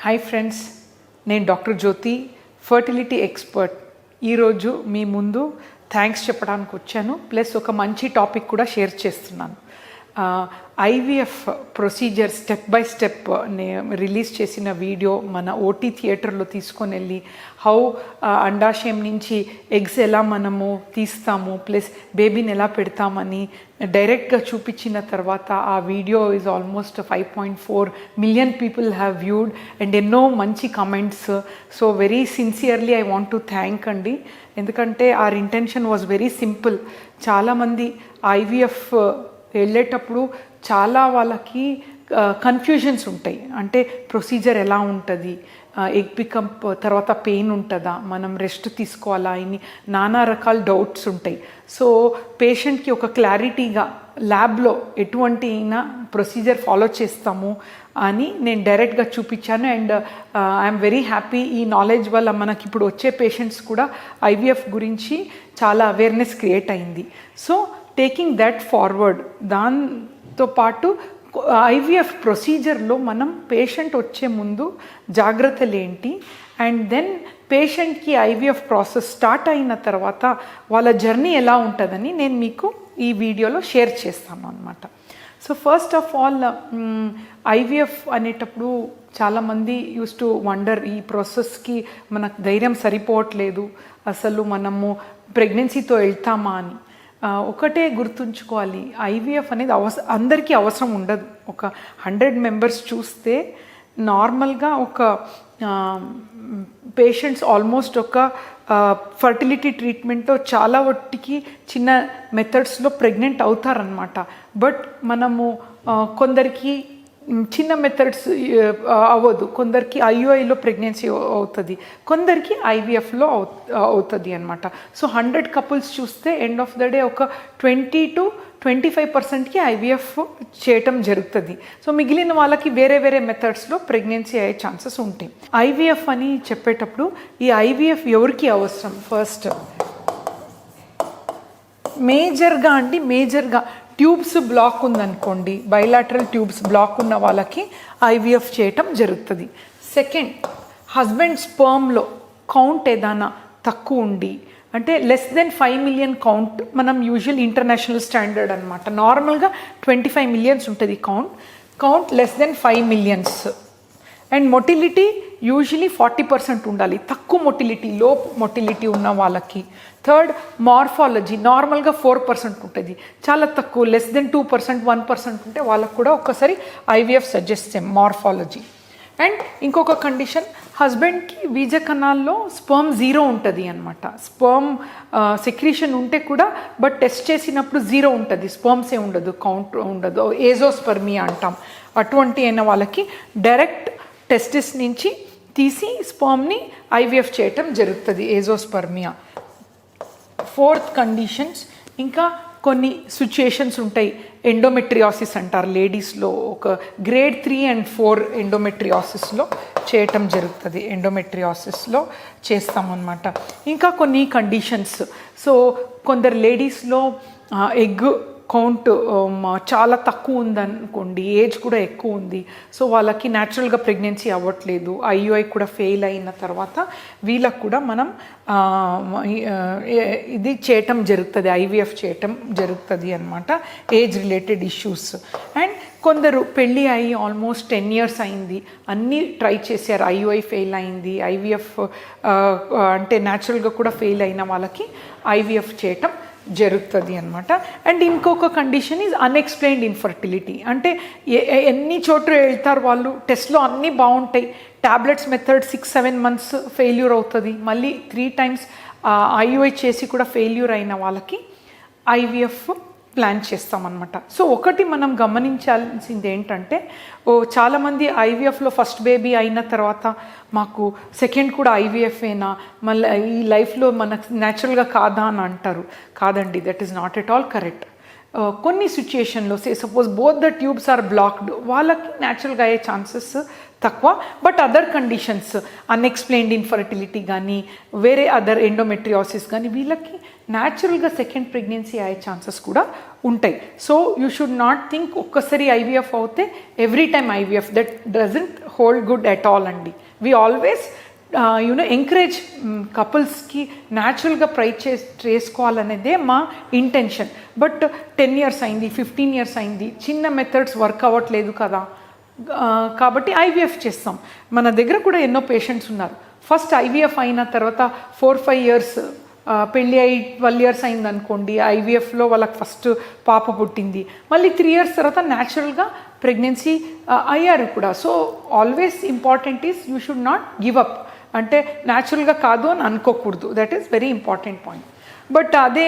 Hi friends, నేను doctor జ్యోతి, fertility expert. ఈరోజు మీ ముందు థ్యాంక్స్ చెప్పడానికి వచ్చాను, ప్లస్ ఒక మంచి టాపిక్ కూడా షేర్ చేస్తున్నాను. IVF procedure step by step release చేసిన వీడియో మన ఓటీ థియేటర్లో తీసుకొని వెళ్ళి హౌ అండాశయం నుంచి ఎగ్స్ ఎలా మనము తీస్తాము, ప్లస్ బేబీని ఎలా పెడతామని డైరెక్ట్గా చూపించిన తర్వాత ఆ video is almost 5.4 million people have viewed and ఎన్నో మంచి comments. So very sincerely I want to thank అండి, ఎందుకంటే our intention was very simple. చాలామంది ఐవీఎఫ్ వెళ్ళేటప్పుడు చాలా వాళ్ళకి కన్ఫ్యూజన్స్ ఉంటాయి. అంటే ప్రొసీజర్ ఎలా ఉంటుంది, ఎగ్ పికప్ తర్వాత పెయిన్ ఉంటుందా, మనం రెస్ట్ తీసుకోవాలా, ఇన్ని నానా రకాల డౌట్స్ ఉంటాయి. సో పేషెంట్కి ఒక క్లారిటీగా ల్యాబ్లో ఎటువంటి అయినా ప్రొసీజర్ ఫాలో చేస్తాము అని నేను డైరెక్ట్గా చూపించాను. అండ్ ఐఎమ్ వెరీ హ్యాపీ, ఈ నాలెడ్జ్ వల్ల మనకి ఇప్పుడు వచ్చే పేషెంట్స్ కూడా ఐవీఎఫ్ గురించి చాలా అవేర్నెస్ క్రియేట్ అయింది. సో టేకింగ్ దట్ ఫార్వర్డ్, దాంతో పాటు ఐవీఎఫ్ ప్రొసీజర్లో మనం పేషెంట్ వచ్చే ముందు జాగ్రత్తలు ఏంటి, అండ్ దెన్ పేషెంట్కి ఐవీఎఫ్ ప్రాసెస్ స్టార్ట్ అయిన తర్వాత వాళ్ళ జర్నీ ఎలా ఉంటుందని నేను మీకు ఈ వీడియోలో షేర్ చేస్తాను అన్నమాట. So first of all, IVF అనేటప్పుడు చాలామంది యూస్ టు వండర్, ఈ ప్రాసెస్కి మనకు ధైర్యం సరిపోవట్లేదు, అసలు మనము ప్రెగ్నెన్సీతో వెళ్తామా అని. ఒకటే గుర్తుంచుకోవాలి, ఐవీఎఫ్ అనేది అందరికీ అవసరం ఉండదు. ఒక 100 మెంబర్స్ చూస్తే నార్మల్గా ఒక పేషెంట్స్ ఆల్మోస్ట్ ఒక ఫర్టిలిటీ ట్రీట్మెంట్తో చాలా వాటికి చిన్న మెథడ్స్లో ప్రెగ్నెంట్ అవుతారనమాట. బట్ మనము కొందరికి చిన్న మెథడ్స్ అవ్వదు, కొందరికి ఐయుఐలో ప్రెగ్నెన్సీ అవుతుంది, కొందరికి ఐవీఎఫ్లో అవుతుంది అనమాట. సో 100 కపుల్స్ చూస్తే ఎండ్ ఆఫ్ ద డే ఒక 20 to 25% ఐవీఎఫ్ చేయటం జరుగుతుంది. సో మిగిలిన వాళ్ళకి వేరే వేరే మెథడ్స్లో ప్రెగ్నెన్సీ అయ్యే ఛాన్సెస్ ఉంటాయి. ఐవీఎఫ్ అని చెప్పేటప్పుడు ఈ ఐవీఎఫ్ ఎవరికి అవసరం? ఫస్ట్ మేజర్గా ట్యూబ్స్ బ్లాక్ ఉందనుకోండి, బైలాటరల్ ట్యూబ్స్ బ్లాక్ ఉన్న వాళ్ళకి ఐవీఎఫ్ చేయటం జరుగుతుంది. సెకండ్, హస్బెండ్ స్పర్మ్లో కౌంట్ ఏదైనా తక్కువ ఉండి, అంటే లెస్ దెన్ 5 million కౌంట్, మనం యూజువల్ ఇంటర్నేషనల్ స్టాండర్డ్ అనమాట. నార్మల్గా 25 million ఉంటుంది count less than 5 million. And motility usually 40% ఉండాలి, తక్కువ మొటిలిటీ, లో మొటిలిటీ ఉన్న వాళ్ళకి. థర్డ్, మార్ఫాలజీ నార్మల్గా 4% ఉంటుంది, చాలా తక్కువ లెస్ దెన్ 2%, 1% ఉంటే వాళ్ళకు కూడా ఒక్కసారి ఐవీఎఫ్ సజెస్ట్ చేయం, మార్ఫాలజీ. అండ్ ఇంకొక కండిషన్, హస్బెండ్కి బీజ కణాల్లో స్పర్మ్ 0 ఉంటుంది అనమాట. స్పర్మ్ సెక్రీషన్ ఉంటే కూడా బట్ టెస్ట్ చేసినప్పుడు 0 ఉంటుంది, స్పర్మ్సే ఉండదు, కౌంట్ ఉండదు, ఏజోస్పర్మియా అంటాం. అటువంటి అయిన వాళ్ళకి డైరెక్ట్ టెస్టిస్ నుంచి తీసి స్పర్మ్ని ఐవీఎఫ్ చేయటం జరుగుతుంది, ఏజోస్పర్మియా. ఫోర్త్ కండిషన్స్, ఇంకా కొన్ని సిచ్యుయేషన్స్ ఉంటాయి, ఎండోమెట్రియాసిస్ అంటారు లేడీస్లో, ఒక గ్రేడ్ 3 and 4 ఎండోమెట్రియాసిస్లో చేయటం జరుగుతుంది, ఎండోమెట్రియాసిస్లో చేస్తామన్నమాట. ఇంకా కొన్ని కండిషన్స్, సో కొందరు లేడీస్లో ఎగ్ కౌంట్ చాలా తక్కువ ఉందనుకోండి, ఏజ్ కూడా ఎక్కువ ఉంది, సో వాళ్ళకి న్యాచురల్గా ప్రెగ్నెన్సీ అవ్వట్లేదు, ఐయుఐ కూడా ఫెయిల్ అయిన తర్వాత వీళ్ళకు కూడా మనం ఇది చేయటం జరుగుతుంది, ఐవీఎఫ్ చేయటం జరుగుతుంది అనమాట, ఏజ్ రిలేటెడ్ ఇష్యూస్. అండ్ కొందరు పెళ్ళి అయ్యి ఆల్మోస్ట్ 10 years అయింది, అన్నీ ట్రై చేశారు, ఐయుఐ ఫెయిల్ అయింది, ఐవీఎఫ్ అంటే న్యాచురల్గా కూడా ఫెయిల్ అయిన వాళ్ళకి ఐవీఎఫ్ చేయటం జరుగుతుంది అనమాట. అండ్ ఇంకొక కండిషన్ ఈజ్ అన్ఎక్స్ప్లెయిన్డ్ ఇన్ఫర్టిలిటీ, అంటే ఎన్ని చోట్ల వెళ్తారు వాళ్ళు, టెస్ట్లో అన్నీ బాగుంటాయి, ట్యాబ్లెట్స్ మెథడ్ 6-7 months ఫెయిల్యూర్ అవుతుంది, మళ్ళీ 3 times ఐయుఐ చేసి కూడా ఫెయిల్యూర్ అయిన వాళ్ళకి ఐవీఎఫ్ ప్లాన్ చేస్తామన్నమాట. సో ఒకటి మనం గమనించాల్సింది ఏంటంటే, చాలామంది ఐవీఎఫ్లో ఫస్ట్ బేబీ అయిన తర్వాత మాకు సెకండ్ కూడా ఐవీఎఫేనా, మళ్ళీ ఈ లైఫ్లో మనకు న్యాచురల్గా కాదా అని అంటారు. కాదండి, that is not at all correct. కొన్ని సిచ్యుయేషన్లో suppose both the tubes are blocked, వాళ్ళకి న్యాచురల్గా అయ్యే ఛాన్సెస్ తక్కువ. But other conditions, unexplained infertility కానీ వేరే అదర్ ఎండోమెట్రియాసిస్ కానీ వీళ్ళకి న్యాచురల్గా సెకండ్ ప్రెగ్నెన్సీ అయ్యే ఛాన్సెస్ కూడా ఉంటాయి. So you should not think ఒక్కసారి ఐవీఎఫ్ అవుతే every time IVF, that doesn't hold good at all అండి. వీ ఆల్వేస్ ఎంకరేజ్ కపుల్స్కి న్యాచురల్గా చేసుకోవాలనేదే మా ఇంటెన్షన్. బట్ 10 years అయింది, 15 years అయింది, చిన్న మెథడ్స్ వర్క్ అవ్వట్లేదు కదా, కాబట్టి ఐవీఎఫ్ చేస్తాం. మన దగ్గర కూడా ఎన్నో పేషెంట్స్ ఉన్నారు. ఫస్ట్ ఐవీఎఫ్ అయిన తర్వాత 4-5 years పెళ్ళి అయి 12 years అయింది అనుకోండి, ఐవీఎఫ్లో వాళ్ళకి ఫస్ట్ పాప పుట్టింది, మళ్ళీ 3 years తర్వాత న్యాచురల్గా ప్రెగ్నెన్సీ అయ్యారు కూడా. So always important is you should not give up, అంటే న్యాచురల్గా కాదు అని అనుకోకూడదు. That is very important point. But అదే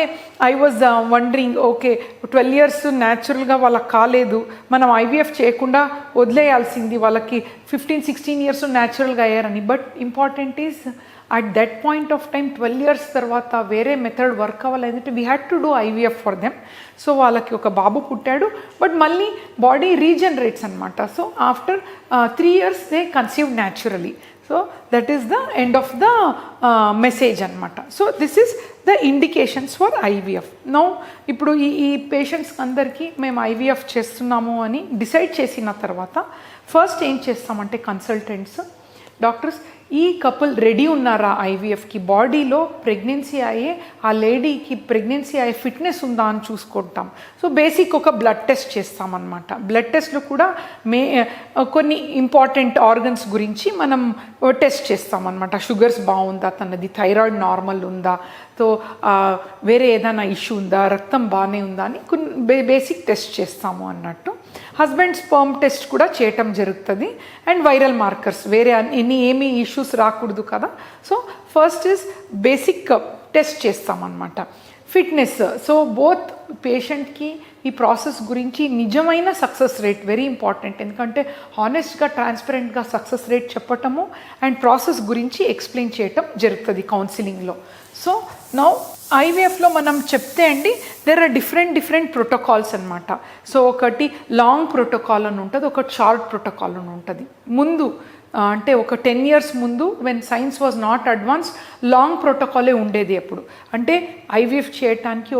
I was wondering, okay 12 years న్యాచురల్గా వాళ్ళకి కాలేదు, మనం ఐవీఎఫ్ చేయకుండా వదిలేయాల్సింది, వాళ్ళకి 15-16 years న్యాచురల్గా అయ్యారని. But important is at that point of time 12 years తర్వాత వేరే మెథడ్ వర్క్ అవ్వాలంటే we had to do IVF for them. So వాళ్ళకి ఒక బాబు పుట్టాడు, బట్ మళ్ళీ బాడీ రీజనరేట్స్ అనమాట. So after 3 years they conceive naturally. So that is the end of the message అనమాట. So this is the indications for IVF. Now ఇప్పుడు ఈ patients అందరికీ మేము ఐవీఎఫ్ చేస్తున్నాము అని డిసైడ్ చేసిన తర్వాత ఫస్ట్ ఏం చేస్తామంటే కన్సల్టెంట్స్, డాక్టర్స్, ఈ కపుల్ రెడీ ఉన్నారా ఐవీఎఫ్కి, బాడీలో ప్రెగ్నెన్సీ అయ్యే ఆ లేడీకి ప్రెగ్నెన్సీ అయ్యే ఫిట్నెస్ ఉందా అని చూసుకుంటాం. సో బేసిక్ ఒక బ్లడ్ టెస్ట్ చేస్తామన్నమాట. బ్లడ్ టెస్ట్లో కూడా కొన్ని ఇంపార్టెంట్ ఆర్గన్స్ గురించి మనం టెస్ట్ చేస్తామన్నమాట. షుగర్స్ బాగుందా, తనది థైరాయిడ్ నార్మల్ ఉందా, సో వేరే ఏదైనా ఇష్యూ ఉందా, రక్తం బాగానే ఉందా అని కొన్ని బేసిక్ టెస్ట్ చేస్తాము అన్నట్టు. హస్బెండ్ స్పర్మ్ టెస్ట్ కూడా చేయటం జరుగుతుంది. అండ్ వైరల్ మార్కర్స్, వేరే ఏమీ ఇష్యూస్ రాకూడదు కదా. So first is basic test చేస్తామన్నమాట. ఫిట్నెస్, సో బోత్ పేషెంట్కి ఈ ప్రాసెస్ గురించి నిజమైన సక్సెస్ రేట్ వెరీ ఇంపార్టెంట్, ఎందుకంటే హానెస్ట్గా ట్రాన్స్పరెంట్గా సక్సెస్ రేట్ చెప్పటము అండ్ ప్రాసెస్ గురించి ఎక్స్ప్లెయిన్ చేయటం జరుగుతుంది కౌన్సిలింగ్లో. సో నౌ ఐవీఎఫ్లో మనం చెప్తే అండి దేర్ ఆర్ డిఫరెంట్ ప్రోటోకాల్స్ అనమాట. సో ఒకటి లాంగ్ ప్రోటోకాల్ అని ఉంటుంది, ఒకటి షార్ట్ ప్రోటోకాల్ అని ఉంటుంది. ముందు అంటే ఒక 10 years ముందు when science was not advance, long ప్రోటోకాలే ఉండేది. అప్పుడు అంటే ఐవీఎఫ్ చేయటానికి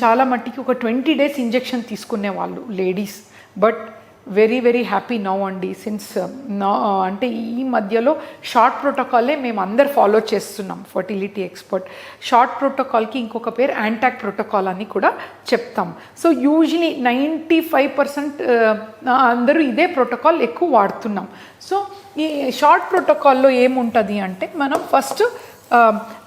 చాలా మట్టికి ఒక 20 days ఇంజెక్షన్ తీసుకునే వాళ్ళు ladies. But very happy now అండి, సిన్స్ అంటే ఈ మధ్యలో షార్ట్ ప్రోటోకాలే మేము అందరు ఫాలో చేస్తున్నాం. ఫర్టిలిటీ ఎక్స్పర్ట్ షార్ట్ ప్రోటోకాల్కి ఇంకొక పేరు యాంటాక్ ప్రోటోకాల్ అని కూడా చెప్తాం. సో యూజువలీ 95% అందరూ ఇదే ప్రోటోకాల్ ఎక్కువ వాడుతున్నాం. సో ఈ షార్ట్ ప్రోటోకాల్లో ఏముంటుంది అంటే మనం ఫస్ట్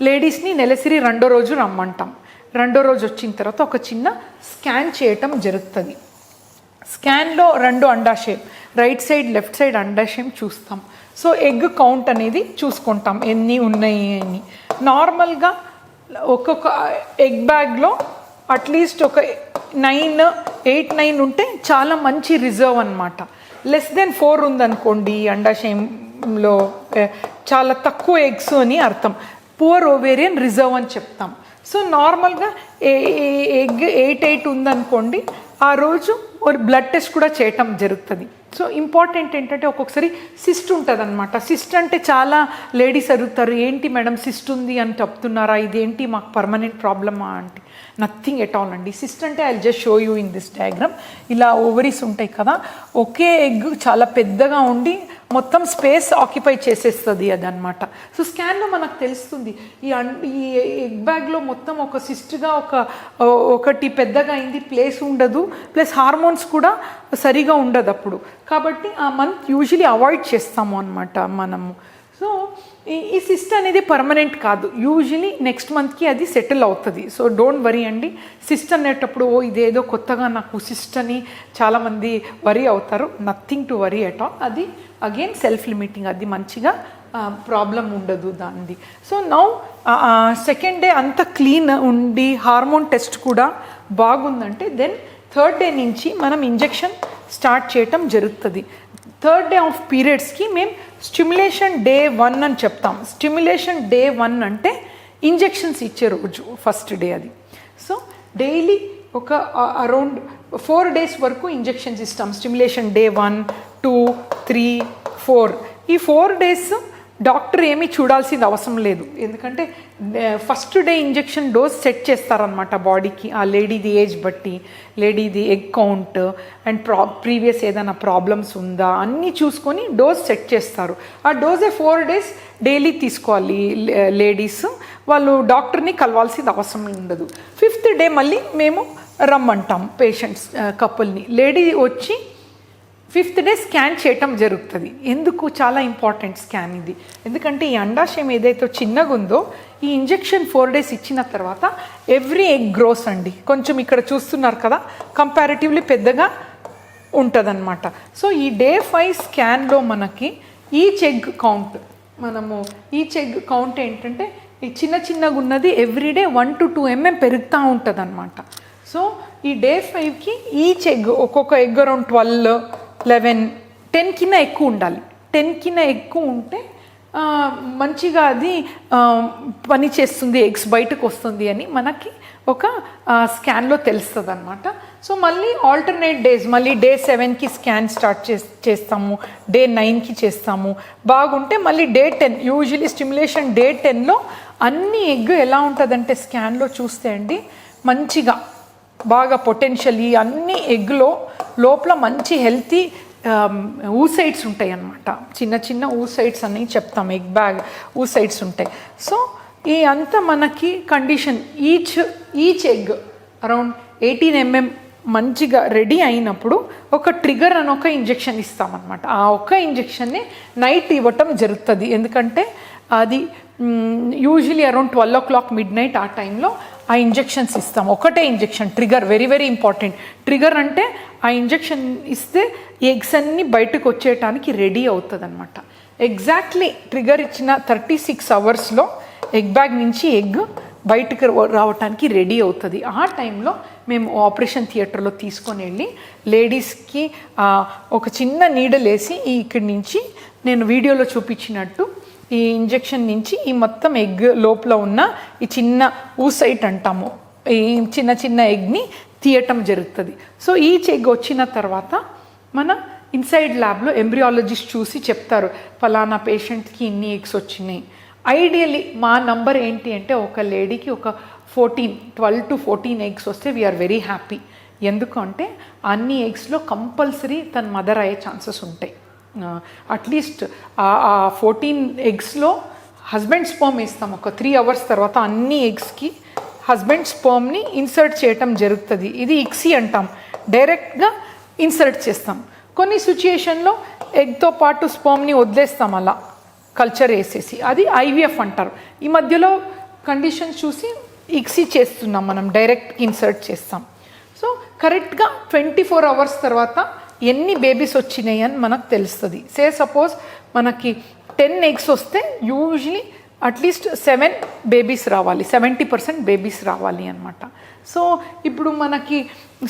లేడీస్ని నెలసరి 2వ రోజు రమ్మంటాం. 2వ రోజు వచ్చిన తర్వాత ఒక చిన్న స్కాన్ చేయటం జరుగుతుంది. స్కాన్లో 2 అండాశయం, రైట్ సైడ్ లెఫ్ట్ సైడ్ అండాశయం చూస్తాం. సో ఎగ్ కౌంట్ అనేది చూసుకుంటాం, ఎన్ని ఉన్నాయి అని. నార్మల్గా ఒక్కొక్క ఎగ్ బ్యాగ్లో అట్లీస్ట్ ఒక 8-9 ఉంటే చాలా మంచి రిజర్వ్ అనమాట. లెస్ దెన్ 4 ఉందనుకోండి అండాశయంలో చాలా తక్కువ ఎగ్స్ అని అర్థం, పువర్ ఓవేరియన్ రిజర్వ్ అని చెప్తాం. సో నార్మల్గా ఎగ్ 8 ఉందనుకోండి, ఆ రోజు ఒక బ్లడ్ టెస్ట్ కూడా చేయటం జరుగుతుంది. సో ఇంపార్టెంట్ ఏంటంటే ఒక్కొక్కసారి సిస్ట్ ఉంటుంది అనమాట. సిస్ట్ అంటే చాలా లేడీస్ అడుగుతారు, ఏంటి మేడం సిస్ట్ ఉంది అని చెప్తున్నారా, ఇదేంటి మాకు పర్మనెంట్ ప్రాబ్లమా అంటే నథింగ్ ఎట్ ఆల్ అండి. సిస్ట్ అంటే I just show you in this diagram. ఇలా ఓవరీస్ ఉంటాయి కదా, ఒకే ఎగ్ చాలా పెద్దగా ఉండి మొత్తం స్పేస్ ఆక్యుపై చేసేస్తుంది అదనమాట. సో స్కాన్లో మనకు తెలుస్తుంది ఈ ఎగ్ బ్యాగ్లో మొత్తం ఒక సిస్ట్గా ఒకటి పెద్దగా అయింది, ప్లేస్ ఉండదు, ప్లస్ హార్మోన్స్ కూడా సరిగా ఉండదు అప్పుడు. కాబట్టి ఆ మంత్ యూజువలీ అవాయిడ్ చేస్తాము అనమాట మనము. సో ఈ సిస్ట్ అనేది పర్మనెంట్ కాదు, యూజువలీ నెక్స్ట్ మంత్కి అది సెటిల్ అవుతుంది. సో డోంట్ వరీ అండి. సిస్ట్ అనేటప్పుడు ఇదేదో కొత్తగా నాకు సిస్ట్ అని చాలామంది వరీ అవుతారు. Nothing to worry at all. అది అగైన్ సెల్ఫ్ లిమిటింగ్, అది మంచిగా ప్రాబ్లం ఉండదు దానిది. సో నౌ సెకండ్ డే అంత క్లీన్ ఉండి హార్మోన్ టెస్ట్ కూడా బాగుందంటే దెన్ 3rd day నుంచి మనం ఇంజెక్షన్ స్టార్ట్ చేయటం జరుగుతుంది. 3rd day ఆఫ్ పీరియడ్స్కి మేము స్టిమ్యులేషన్ డే 1 అని చెప్తాం. స్టిమ్యులేషన్ డే 1 అంటే ఇంజెక్షన్స్ ఇచ్చే రోజు ఫస్ట్ డే అది. సో డైలీ ఒక అరౌండ్ 4 days వరకు ఇంజెక్షన్స్ ఇస్తాం. Stimulation day 1, 2, 3, 4. ఈ 4 days డాక్టర్ ఏమీ చూడాల్సింది అవసరం లేదు, ఎందుకంటే first day injection dose set చేస్తారనమాట బాడీకి, ఆ లేడీది ఏజ్ బట్టి, లేడీది ఎగ్ కౌంట్ అండ్ ప్రీవియస్ ఏదైనా ప్రాబ్లమ్స్ ఉందా అన్నీ చూసుకొని డోస్ సెట్ చేస్తారు. ఆ డోసే 4 days డైలీ తీసుకోవాలి లేడీస్. వాళ్ళు డాక్టర్ని కలవాల్సింది అవసరం ఉండదు. 5th day మళ్ళీ మేము రమ్మంటాం పేషెంట్స్ కపుల్ని. లేడీ వచ్చి 5th day స్కాన్ చేయటం జరుగుతుంది. ఎందుకు చాలా ఇంపార్టెంట్ స్కాన్ ఇది, ఎందుకంటే ఈ అండాశయం ఏదైతే చిన్నగా ఉందో ఈ ఇంజెక్షన్ 4 days ఇచ్చిన తర్వాత ఎవ్రీ ఎగ్ గ్రోస్ అండి. కొంచెం ఇక్కడ చూస్తున్నారు కదా, కంపారిటివ్లీ పెద్దగా ఉంటుందన్నమాట. సో ఈ Day 5 స్కాన్లో మనకి ఈచ్ ఎగ్ కౌంట్, మనము ఈచ్ ఎగ్ కౌంట్ ఏంటంటే ఈ చిన్నగా ఉన్నది ఎవ్రీడే 1 to 2 mm పెరుగుతూ ఉంటుంది అనమాట. సో ఈ Day 5కి ఈచ్ ఎగ్, ఒక్కొక్క ఎగ్ అరౌండ్ 12, 11, 10 కింద ఎక్కువ ఉండాలి. 10 కింద ఎక్కువ ఉంటే మంచిగా అది పని చేస్తుంది, ఎగ్స్ బయటకు వస్తుంది అని మనకి ఒక స్కాన్లో తెలుస్తుంది అనమాట. సో మళ్ళీ ఆల్టర్నేట్ డేస్, మళ్ళీ Day 7కి స్కాన్ స్టార్ట్ చేస్తాము, Day 9కి చేస్తాము. బాగుంటే మళ్ళీ Day 10, యూజువలీ స్టిమ్యులేషన్ Day 10లో అన్ని ఎగ్ ఎలా ఉంటుందంటే స్కాన్లో చూస్తే అండి మంచిగా బాగా పొటెన్షియలీ అన్ని ఎగ్లో లోపల మంచి హెల్తీ ఊసైడ్స్ ఉంటాయి అన్నమాట. చిన్న ఊసైడ్స్ అని చెప్తాం, ఎగ్ బ్యాగ్ ఊసైడ్స్ ఉంటాయి. సో ఈ అంతా మనకి condition each egg around 18 mm మంచిగా రెడీ అయినప్పుడు ఒక ట్రిగర్ అని ఒక ఇంజెక్షన్ ఇస్తామన్నమాట. ఆ ఒక్క ఇంజెక్షన్ని నైట్ ఇవ్వటం జరుగుతుంది, ఎందుకంటే అది యూజువలీ అరౌండ్ 12 o'clock midnight ఆ టైంలో ఆ ఇంజెక్షన్స్ ఇస్తాం. ఒకటే injection, trigger, very important. Trigger అంటే ఆ ఇంజెక్షన్ ఇస్తే ఎగ్స్ అన్నీ బయటకు వచ్చేయటానికి రెడీ అవుతుంది అనమాట. ఎగ్జాక్ట్లీ ట్రిగర్ ఇచ్చిన 36 hours ఎగ్ బ్యాగ్ నుంచి ఎగ్ బయటకు రావటానికి రెడీ అవుతుంది. ఆ టైంలో మేము ఆపరేషన్ థియేటర్లో తీసుకొని వెళ్ళి లేడీస్కి ఒక చిన్న నీడల్ వేసి ఇక్కడి నుంచి నేను వీడియోలో చూపించినట్టు ఈ ఇంజెక్షన్ నుంచి ఈ మొత్తం ఎగ్ లోపల ఉన్న ఈ చిన్న ఊసైట్ అంటాము, ఈ చిన్న ఎగ్ని తీయటం జరుగుతుంది. సో ఈచ్ ఎగ్ వచ్చిన తర్వాత మన ఇన్సైడ్ ల్యాబ్లో ఎంబ్రియాలజిస్ట్ చూసి చెప్తారు ఫలానా పేషెంట్కి ఇన్ని ఎగ్స్ వచ్చినాయి. ఐడియల్లీ మా నంబర్ ఏంటి అంటే ఒక లేడీకి ఒక 12 to 14 ఎగ్స్ వస్తే వీఆర్ వెరీ హ్యాపీ. ఎందుకంటే అన్ని ఎగ్స్లో కంపల్సరీ తన మదర్ అయ్యే ఛాన్సెస్ ఉంటాయి. అట్లీస్ట్ ఆ 14 ఎగ్స్లో హస్బెండ్ స్పర్మ్ వేస్తాం. ఒక 3 hours తర్వాత అన్ని ఎగ్స్కి హస్బెండ్ స్పర్మ్ని ఇన్సర్ట్ చేయటం జరుగుతుంది. ఇది ఇక్సీ అంటాం, డైరెక్ట్గా ఇన్సర్ట్ చేస్తాం. కొన్ని సిచ్యుయేషన్లో ఎగ్తో పాటు స్పర్మ్ని వదిలేస్తాం అలా కల్చర్ వేసేసి, అది ఐవీఎఫ్ అంటారు. ఈ మధ్యలో కండిషన్స్ చూసి ఇక్సీ చేస్తున్నాం, మనం డైరెక్ట్ ఇన్సర్ట్ చేస్తాం. సో కరెక్ట్గా 24 hours తర్వాత ఎన్ని బేబీస్ వచ్చినాయి అని మనకు తెలుస్తుంది. సపోజ్ మనకి 10 eggs వస్తే యూజువలీ అట్లీస్ట్ 7 babies రావాలి, 70% బేబీస్ రావాలి అనమాట. సో ఇప్పుడు మనకి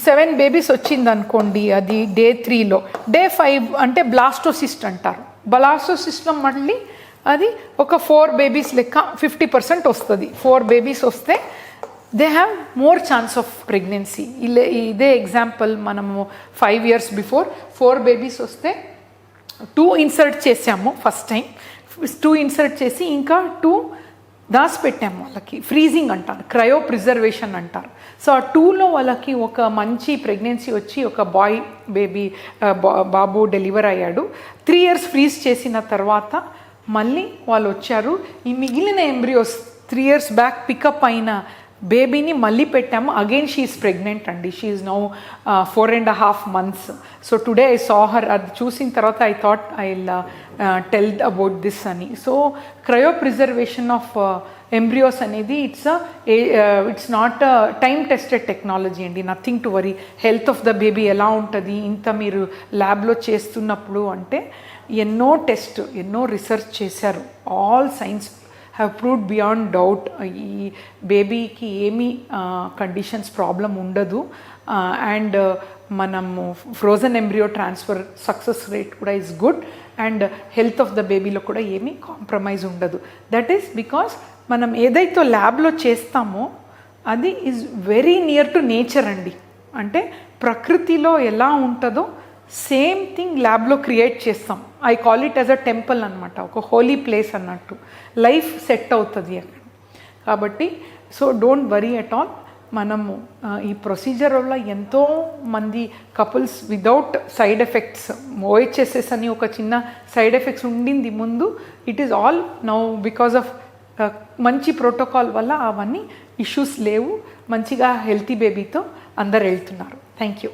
7 babies వచ్చింది అనుకోండి, అది Day 3లో. Day 5 అంటే బ్లాస్టోసిస్ట్ అంటారు. బ్లాస్టోసిస్ట్లో మళ్ళీ అది ఒక 4 babies లెక్క 50% వస్తుంది. 4 babies వస్తే they have more chance of pregnancy. ఇదే ఎగ్జాంపుల్, మనము 5 years బిఫోర్ 4 babies వస్తే 2 ఇన్సర్ట్ చేసాము. ఫస్ట్ టైం 2 ఇన్సర్ట్ చేసి ఇంకా 2 దాచిపెట్టాము. వాళ్ళకి ఫ్రీజింగ్ అంటారు, క్రయో ప్రిజర్వేషన్ అంటారు. సో ఆ 2లో వాళ్ళకి ఒక మంచి ప్రెగ్నెన్సీ వచ్చి ఒక బాబు డెలివర్ అయ్యాడు. 3 years ఫ్రీజ్ చేసిన తర్వాత మళ్ళీ వాళ్ళు వచ్చారు. ఈ మిగిలిన ఎంబ్రియోస్ 3 years బ్యాక్ పికప్ అయిన బేబీని మళ్ళీ పెట్టాము. అగైన్ షీ ఈజ్ ప్రెగ్నెంట్ అండి. She is now 4.5 months. So today I saw her. అది చూసిన తర్వాత I thought I tell about this అని. So cryopreservation of embryos అనేది it's not time tested technology అండి. Nothing to worry. Health of the baby ఎలా ఉంటుంది ఇంత మీరు ల్యాబ్లో చేస్తున్నప్పుడు అంటే ఎన్నో టెస్ట్, ఎన్నో రీసెర్చ్ చేశారు. All science have proved beyond doubt ఈ బేబీకి ఏమీ కండిషన్స్ ప్రాబ్లం ఉండదు. అండ్ మనము frozen embryo transfer success rate కూడా is good. And health of the బేబీలో కూడా ఏమీ కాంప్రమైజ్ ఉండదు. దట్ ఈస్ బికాస్ మనం ఏదైతే ల్యాబ్లో చేస్తామో అది is very near to nature అండి. అంటే ప్రకృతిలో ఎలా ఉంటుందో సేమ్ థింగ్ ల్యాబ్లో క్రియేట్ చేస్తాం. I call it as a temple అనమాట, ఒక హోలీ ప్లేస్ అన్నట్టు. లైఫ్ సెట్ అవుతుంది అక్కడ. కాబట్టి so don't worry at all. మనము ఈ ప్రొసీజర్ వల్ల ఎంతో మంది couples without side effects, OHSS అని ఒక చిన్న సైడ్ ఎఫెక్ట్స్ ఉండింది ముందు, it is all now because of మంచి ప్రోటోకాల్ వల్ల అవన్నీ ఇష్యూస్ లేవు. మంచిగా హెల్తీ బేబీతో అందరు వెళ్తున్నారు. Thank you.